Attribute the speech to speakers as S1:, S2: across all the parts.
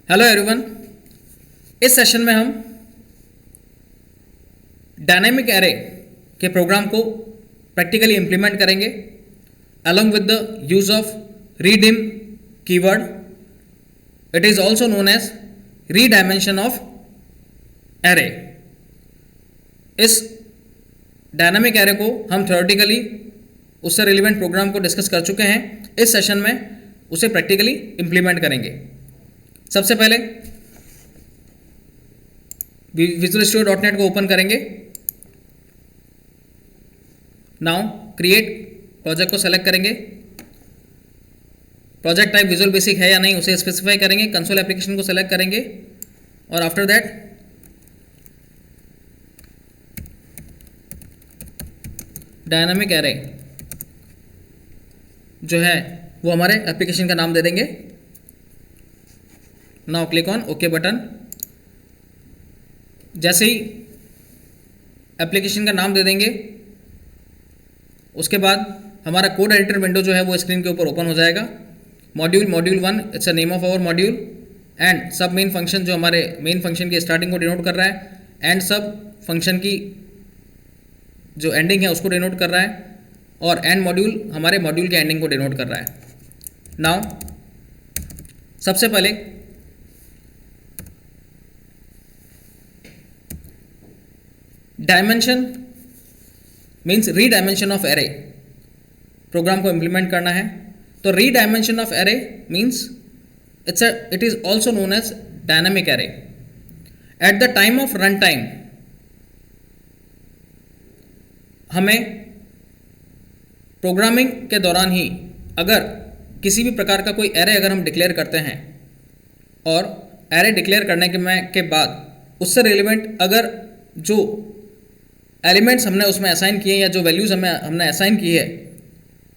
S1: Hello everyone. इस session में हम डायनेमिक एरे के प्रोग्राम को प्रैक्टिकली इम्प्लीमेंट करेंगे along with the use of redim keyword. It is also known as redimension of array. इस dynamic array को हम थ्योरेटिकली उससे रिलेवेंट प्रोग्राम को डिस्कस कर चुके हैं। इस सेशन में उसे प्रैक्टिकली इम्प्लीमेंट करेंगे। सबसे पहले विजुअल स्टूडियो .NET को ओपन करेंगे। नाउ क्रिएट प्रोजेक्ट को सेलेक्ट करेंगे। प्रोजेक्ट टाइप विजुअल बेसिक है या नहीं उसे स्पेसिफाई करेंगे। कंसोल एप्लीकेशन को सेलेक्ट करेंगे और आफ्टर दैट डायनामिक एरे जो है वो हमारे एप्लीकेशन का नाम दे देंगे। Now click on okay button. जैसे ही एप्लीकेशन का नाम दे देंगे उसके बाद हमारा कोड एडिटर विंडो जो है वो स्क्रीन के ऊपर ओपन हो जाएगा। Module 1 it's a name of our module and sub main function जो हमारे मेन फंक्शन की स्टार्टिंग को डिनोट कर रहा है एंड सब फंक्शन की जो एंडिंग है उसको डिनोट कर रहा है और एंड मॉड्यूल हमारे मॉड्यूल के एंडिंग को डिनोट कर रहा है। नाउ सबसे पहले dimension means redimension of array program को इम्प्लीमेंट करना है। तो redimension of array means it is also known as dynamic array. At the time of run time हमें प्रोग्रामिंग के दौरान ही अगर किसी भी प्रकार का कोई एरे अगर हम डिक्लेयर करते हैं और एरे डिक्लेयर करने के बाद उससे रिलेवेंट अगर जो एलिमेंट्स हमने उसमें असाइन किए या जो वैल्यूज़ हमने असाइन की है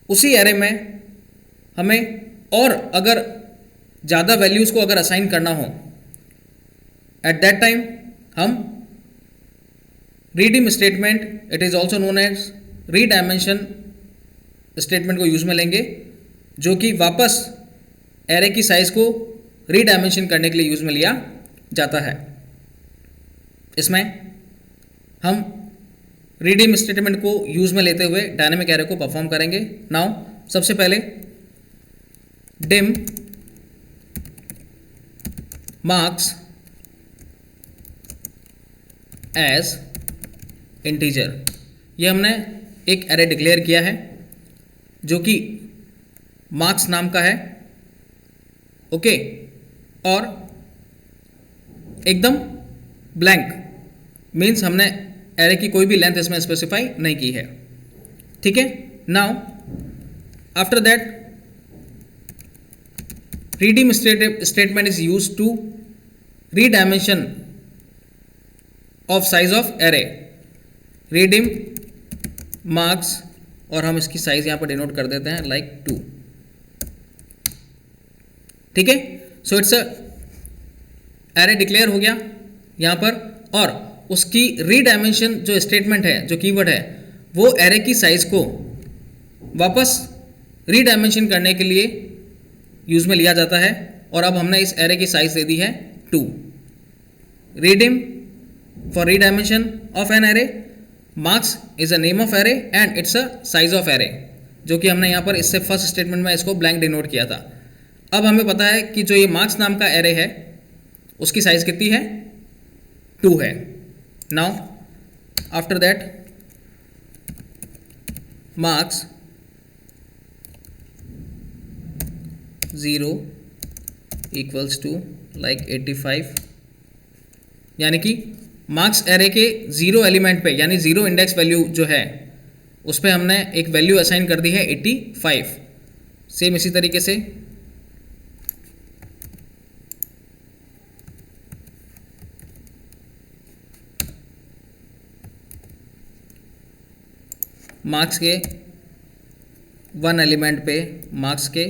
S1: उसी एरे में हमें और अगर ज़्यादा वैल्यूज़ को अगर असाइन करना हो एट दैट टाइम हम ReDim statement it is also known as redimension statement को यूज़ में लेंगे जो कि वापस एरे की साइज़ को रीडायमेंशन करने के लिए यूज़ में लिया जाता है। इसमें हम रीडिम स्टेटमेंट को यूज़ में लेते हुए डायनामिक एरे को परफॉर्म करेंगे। नाउ सबसे पहले डिम मार्क्स एज इंटीजर, ये हमने एक एरे डिक्लेयर किया है जो कि मार्क्स नाम का है। ओके, और एकदम ब्लैंक मीन्स हमने एरे की कोई भी लेंथ इसमें स्पेसिफाई नहीं की है। ठीक है। Now after that ReDim statement is use to redimension of size of array. ReDim marks और हम इसकी साइज यहां पर डिनोट कर देते हैं लाइक 2। ठीक है। So it's a array declare हो गया यहां पर और उसकी रीडायमेंशन जो स्टेटमेंट है जो कीवर्ड है वो एरे की साइज को वापस रीडायमेंशन करने के लिए यूज में लिया जाता है और अब हमने इस एरे की साइज दे दी है 2। ReDim for redimension of an array, marks is a name of array and it's a size of array, जो कि हमने यहाँ पर इससे फर्स्ट स्टेटमेंट में इसको ब्लैंक डिनोट किया था। अब हमें पता है कि जो ये मार्क्स नाम का एरे है उसकी साइज कितनी है, 2 है। Now after that marks 0 equals to like 85, यानी कि मार्क्स एरे के 0 एलिमेंट पे यानी 0 इंडेक्स वैल्यू जो है उस पर हमने एक वैल्यू असाइन कर दी है 85। सेम इसी तरीके से मार्क्स के 1 एलिमेंट पे मार्क्स के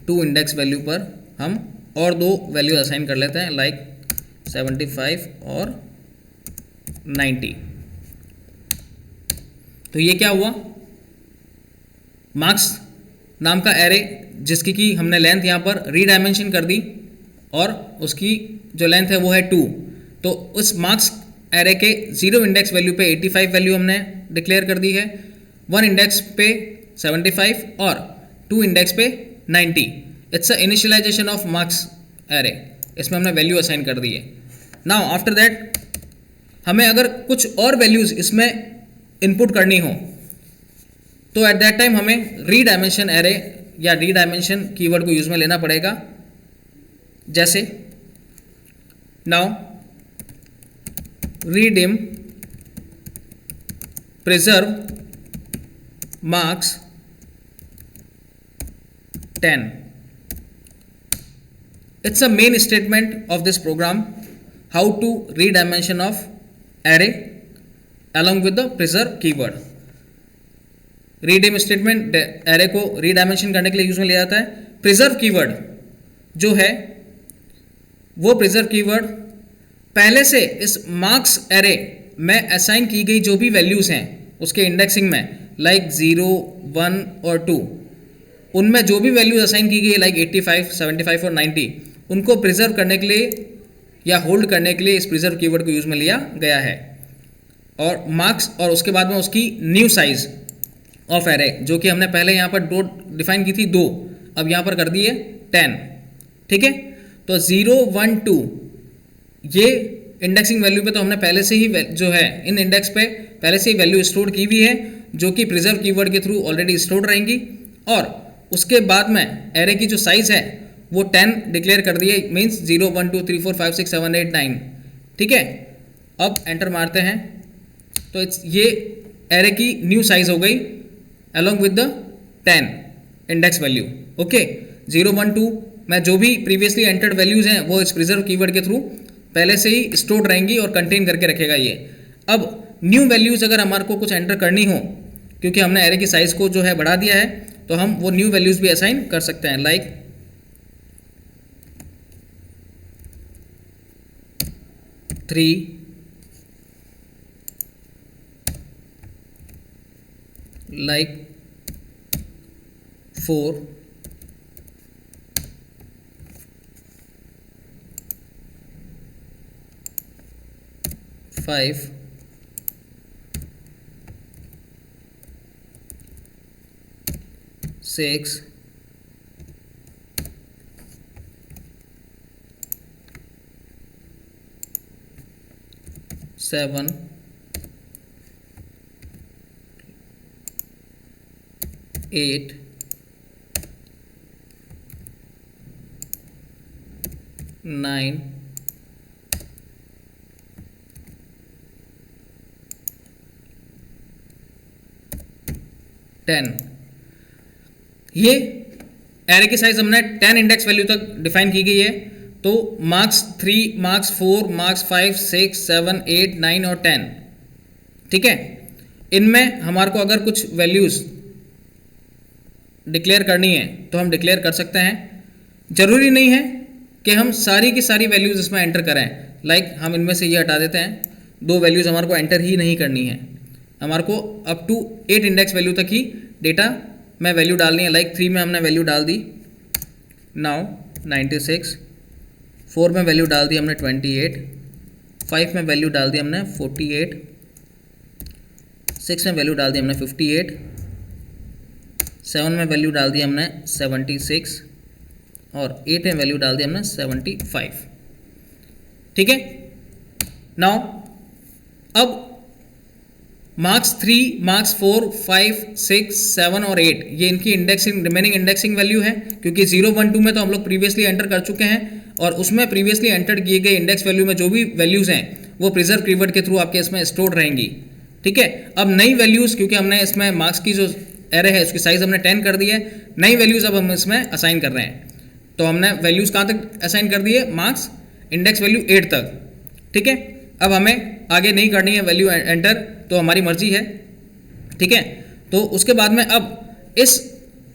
S1: 2 इंडेक्स वैल्यू पर हम और 2 वैल्यू असाइन कर लेते हैं लाइक 75 और 90। तो ये क्या हुआ, मार्क्स नाम का एरे जिसकी कि हमने लेंथ यहाँ पर रीडायमेंशन कर दी और उसकी जो लेंथ है वो है 2। तो उस मार्क्स एरे के 0 इंडेक्स वैल्यू पे 85 वैल्यू हमने डिक्लेयर कर दी है, 1 इंडेक्स पे 75 और 2 इंडेक्स पे 90। It's a initialization of marks array, इसमें हमने वैल्यू असाइन कर दी है। नाउ आफ्टर दैट हमें अगर कुछ और वैल्यूज़ इसमें इनपुट करनी हो तो एट दैट टाइम हमें रीडायमेंशन एरे या रीडायमेंशन कीवर्ड को यूज में लेना पड़ेगा। जैसे now ReDim preserve marks 10। It's a main statement of this program, how to redimension of array along with the preserve keyword. ReDim statement array को रीडायमेंशन करने के लिए यूज में लिया जाता है। प्रिजर्व कीवर्ड जो है वो प्रिजर्व कीवर्ड पहले से इस मार्क्स एरे में असाइन की गई जो भी वैल्यूज हैं उसके इंडेक्सिंग में, लाइक 0, 1 और 2, उनमें जो भी वैल्यूज असाइन की गई है लाइक 85, 75 और 90, उनको प्रिजर्व करने के लिए या होल्ड करने के लिए इस प्रिजर्व कीवर्ड को यूज में लिया गया है। और मार्क्स और उसके बाद में उसकी न्यू साइज ऑफ एरे जो कि हमने पहले यहाँ पर 2 डिफाइन की थी, 2, अब यहाँ पर कर दी है 10। ठीक है, तो 0, 1, 2 ये इंडेक्सिंग वैल्यू पे तो हमने पहले से ही जो है इन इंडेक्स पे पहले से ही वैल्यू स्टोर की हुई है जो कि प्रिजर्व कीवर्ड के थ्रू ऑलरेडी स्टोर रहेंगी। और उसके बाद में एरे की जो साइज है वो 10 डिक्लेयर कर दी है, मीन्स 0, 1, 2, 3, 4, 5, 6, 7, 8, 9। ठीक है, अब एंटर मारते हैं तो ये एरे की न्यू साइज हो गई along with the 10 index value. Okay, 0, 1, 2 में जो भी प्रीवियसली एंटर्ड वैल्यूज हैं वो इस प्रिजर्व कीवर्ड के थ्रू पहले से ही स्टोर्ड रहेंगी और कंटेन करके रखेगा ये। अब न्यू वैल्यूज अगर हमारे को कुछ एंटर करनी हो, क्योंकि हमने एरे की साइज को जो है बढ़ा दिया है, तो हम वो न्यू वैल्यूज भी असाइन कर सकते हैं, लाइक 3, लाइक 4, 5, 6, 7, 8, 9, 10। ये एरे की साइज हमने 10 इंडेक्स वैल्यू तक डिफाइन की गई है। तो मार्क्स 3, मार्क्स 4, मार्क्स 5, 6, 7, 8, 9 और 10, ठीक है, इनमें हमारे को अगर कुछ वैल्यूज़ डिक्लेयर करनी है तो हम डिक्लेयर कर सकते हैं। ज़रूरी नहीं है कि हम सारी की सारी वैल्यूज़ इसमें एंटर करें, लाइक हम इनमें से ये हटा देते हैं, 2 वैल्यूज़ हमारे को एंटर ही नहीं करनी है, हमारे को अप टू 8 इंडेक्स वैल्यू तक ही डेटा में वैल्यू डालनी है। लाइक 3 में हमने वैल्यू डाल दी नाउ 96, 4 में वैल्यू डाल दी हमने 28, 5 में वैल्यू डाल दी हमने 48, 6 में वैल्यू डाल दी हमने 58, 7 में वैल्यू डाल दी हमने 76 और 8 में वैल्यू डाल दी हमने 75। ठीक है, नाउ अब मार्क्स 3, मार्क्स 4, 5, 6, 7 और 8 ये इनकी इंडेक्सिंग रिमेनिंग इंडेक्सिंग वैल्यू है, क्योंकि 0, 1, 2 में तो हम लोग प्रीवियसली एंटर कर चुके हैं और उसमें प्रीवियसली एंटर किए गए इंडेक्स वैल्यू में जो भी वैल्यूज़ हैं वो प्रिजर्व कीवर्ड के थ्रू आपके इसमें स्टोर रहेंगी। ठीक है, अब नई वैल्यूज़, क्योंकि हमने इसमें मार्क्स की जो एरे है उसकी साइज़ हमने 10 कर दी है, नई वैल्यूज़ अब हम इसमें असाइन कर रहे हैं। तो हमने वैल्यूज़ कहाँ तक असाइन कर दी है, मार्क्स इंडेक्स वैल्यू 8 तक। ठीक है, अब हमें आगे नहीं करनी है वैल्यू एंटर, तो हमारी मर्जी है। ठीक है, तो उसके बाद में अब इस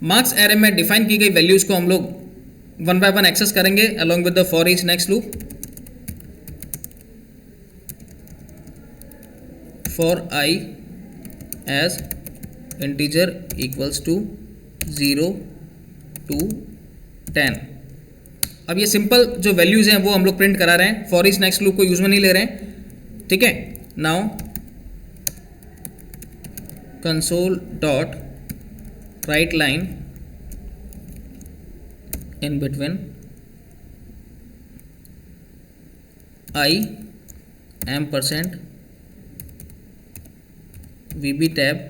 S1: मार्क्स एरे में डिफाइन की गई वैल्यूज़ को हम लोग 1 बाय 1 एक्सेस करेंगे along with the for each next loop. For I as integer equals to 0 to 10। अब ये सिंपल जो वैल्यूज़ हैं वो हम लोग प्रिंट करा रहे हैं, फॉर ईच नेक्स्ट लूप को यूज में नहीं ले रहे हैं, ठीक है। Now console dot right line in between I ampersand VB tab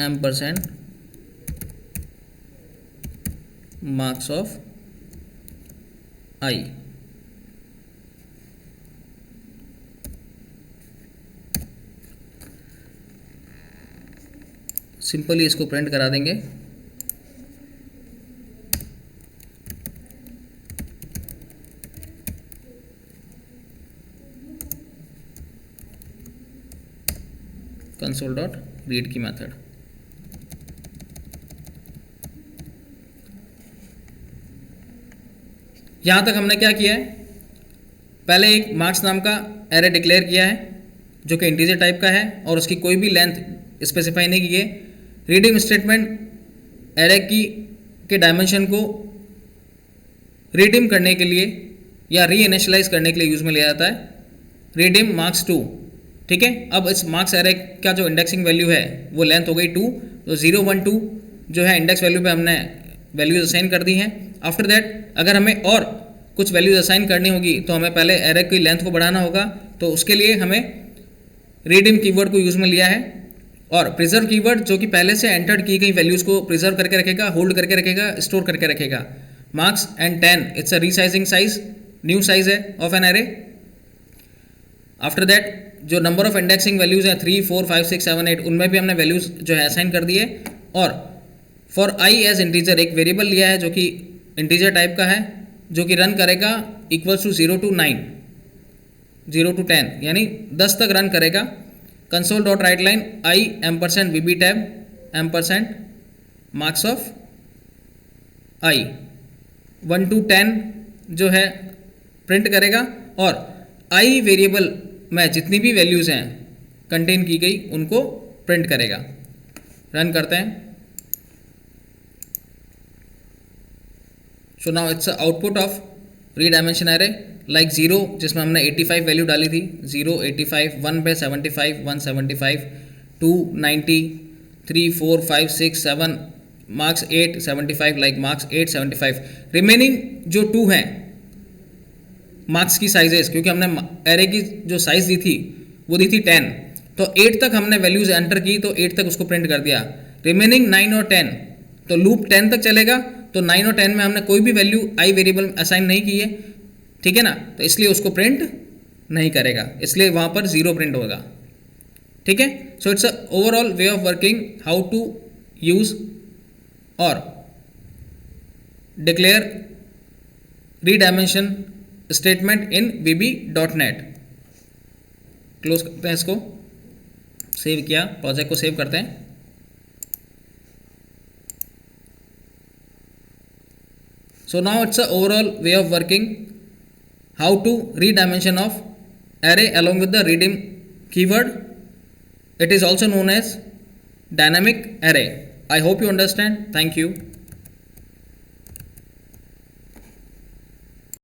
S1: ampersand marks of I। Simply इसको प्रिंट करा देंगे। कंसोल डॉट रीड की मेथड। यहां तक हमने क्या किया है, पहले एक मार्क्स नाम का एरे डिक्लेयर किया है जो कि इंटीजर टाइप का है और उसकी कोई भी लेंथ स्पेसिफाई नहीं की है। रीडिम स्टेटमेंट एरे की के डायमेंशन को रिडीम करने के लिए या री इनिशियलाइज करने के लिए यूज में लिया जाता है। रिडीम मार्क्स 2, ठीक है। अब इस मार्क्स एरे का जो इंडेक्सिंग वैल्यू है वो लेंथ हो गई 2, तो 0 1 2 जो है इंडेक्स वैल्यू पे हमने वैल्यूज असाइन कर दी हैं। आफ्टर दैट अगर हमें और कुछ वैल्यूज असाइन करनी होगी तो हमें पहले एरे की लेंथ को बढ़ाना होगा, तो उसके लिए हमें रीडिम कीवर्ड को यूज में लिया है। और प्रिजर्व कीवर्ड जो कि पहले से एंटर्ड की गई वैल्यूज को प्रिजर्व करके रखेगा, होल्ड करके रखेगा, स्टोर करके रखेगा। Marks and 10 it's a resizing size, new size है of an array. After that जो नंबर ऑफ इंडेक्सिंग वैल्यूज हैं 3 4 5 6 7 8 उनमें भी हमने वैल्यूज जो है असाइन कर दिए। और फॉर आई एज इंटीजर एक वेरिएबल लिया है जो कि इंटीजर टाइप का है, जो कि रन करेगा इक्वल्स टू 0 to 9 0 to 10 यानी 10 तक रन करेगा। Console dot right line I ampersand VB tab ampersand marks of I 1 to 10 जो है प्रिंट करेगा और आई वेरिएबल में जितनी भी वैल्यूज़ हैं कंटेन की गई उनको प्रिंट करेगा। रन करते हैं। So now it's output of री डायमेंशन एरे लाइक 0 जिसमें हमने 85 वैल्यू डाली थी, 0 85 1 पे 75 175 2 90 3 4 5 6 7 मार्क्स 8 75 लाइक मार्क्स 8 75। रिमेनिंग जो 2 हैं मार्क्स की साइजेस, क्योंकि हमने एरे की जो साइज दी थी वो दी थी 10, तो 8 तक हमने वैल्यूज एंटर की तो 8 तक उसको प्रिंट कर दिया। रिमेनिंग 9 और 10 तो लूप 10 तक चलेगा, तो 9 और 10 में हमने कोई भी वैल्यू आई वेरिएबल असाइन नहीं की है, ठीक है ना, तो इसलिए उसको प्रिंट नहीं करेगा, इसलिए वहां पर 0 प्रिंट होगा, ठीक है। So it's a overall way of working how to use और declare redimension statement in VB.NET। Close करते हैं इसको, सेव किया, प्रोजेक्ट को सेव करते हैं। So now it's a overall way of working how to redimension of array along with the redeem keyword. It is also known as dynamic array. I hope you understand. Thank you.